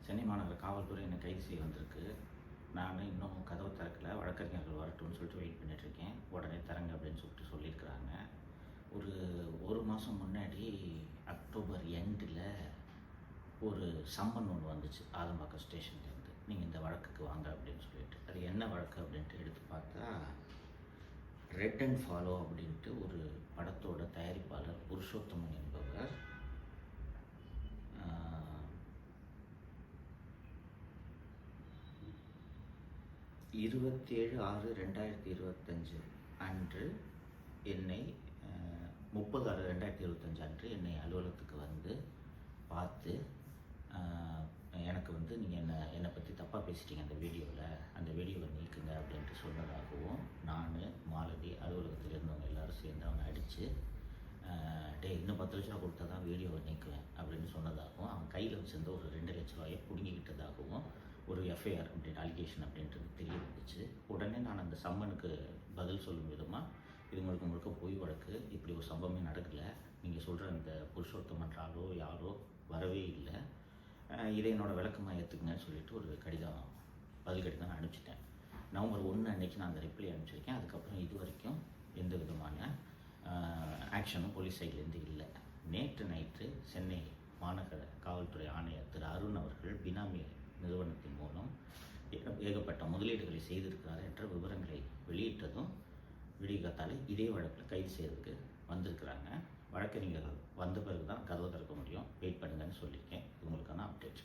சென்னை மாநகர காவல்துறை என்னை கைது செய்ய வந்திருக்கு. நான் இன்னும் கதவு திறக்கல. வழக்கறிஞர்கள் வரட்டும்னு சொல்லிட்டு வெயிட் பண்ணிகிட்ருக்கேன். உடனே திறங்க அப்படின்னு சொல்லியிருக்கிறாங்க. ஒரு 1 மாதம் முன்னாடி அக்டோபர் எண்டில் ஒரு சம்மன் ஒன்று வந்துச்சு ஆதம்பாக்கம் ஸ்டேஷன்லேருந்து. நீங்கள் இந்த வழக்குக்கு வாங்க அப்படின்னு சொல்லிட்டு. அது என்ன வழக்கு அப்படின்ட்டு எடுத்து பார்த்தா, ரெட் அண்ட் ஃபாலோ அப்படின்ட்டு ஒரு படத்தோட தயாரிப்பாளர் புருஷோத்தமன் என்பவர் 27/6/2025 அன்று என்னை 30/6/2025 அன்று என்னை அலுவலகத்துக்கு வந்து பார்த்து, எனக்கு வந்து நீங்கள் என்னை பற்றி தப்பாக பேசிட்டீங்க அந்த வீடியோவில், அந்த வீடியோவை நீக்குங்க அப்படின்ட்டு சொன்னதாகவும், நான் மாலதி அலுவலகத்தில் இருந்தவங்க எல்லோரும் சேர்ந்து அவனை அடித்து, இன்னும் 10 லட்ச ரூபா கொடுத்தா தான் வீடியோவை நீக்குவேன் அப்படின்னு சொன்னதாகவும், அவன் கையில் வச்சிருந்த ஒரு 2 லட்ச ரூபாயை பிடுங்கிக்கிட்டதாகவும் ஒரு எஃப்ஐஆர் அப்படின்ற அலிகேஷன் அப்படின்றது தெரிய வந்துச்சு. உடனே நான் அந்த சம்மனுக்கு பதில் சொல்லும் விதமாக, இது முழுக்க பொய் வழக்கு, இப்படி ஒரு சம்பவமே நடக்கலை, நீங்கள் சொல்கிற அந்த புருஷோத்தமன் யாரோ வரவே இல்லை, இதை என்னோடய விளக்கமாக ஏற்றுக்குங்கன்னு சொல்லிட்டு ஒரு பதில் கடிதம் நான் அனுப்பிச்சிட்டேன். நவம்பர் 1 அன்றைக்கி நான் அந்த ரிப்ளை அனுப்பிச்சிருக்கேன். அதுக்கப்புறம் இது வரைக்கும் எந்த விதமான ஆக்ஷனும் போலீஸ் சைட்லேருந்து இல்லை. நேற்று நைட்டு சென்னை மாநகர காவல்துறை ஆணையர் திரு அருண் அவர்கள் பினாமி நிறுவனத்தின் மூலம் ஏகப்பட்ட முதலீடுகளை செய்திருக்கிறார் என்ற விவரங்களை வெளியிட்டதும் விடிகாத்தாலே இதே வழக்கில் கைது செய்யறதுக்கு வந்திருக்கிறாங்க. வழக்கறிஞர்கள் வந்த பிறகு தான் கதவை திறக்க முடியும். வெயிட் பண்ணுங்கன்னு சொல்லியிருக்கேன். இது உங்களுக்கான அப்டேட்.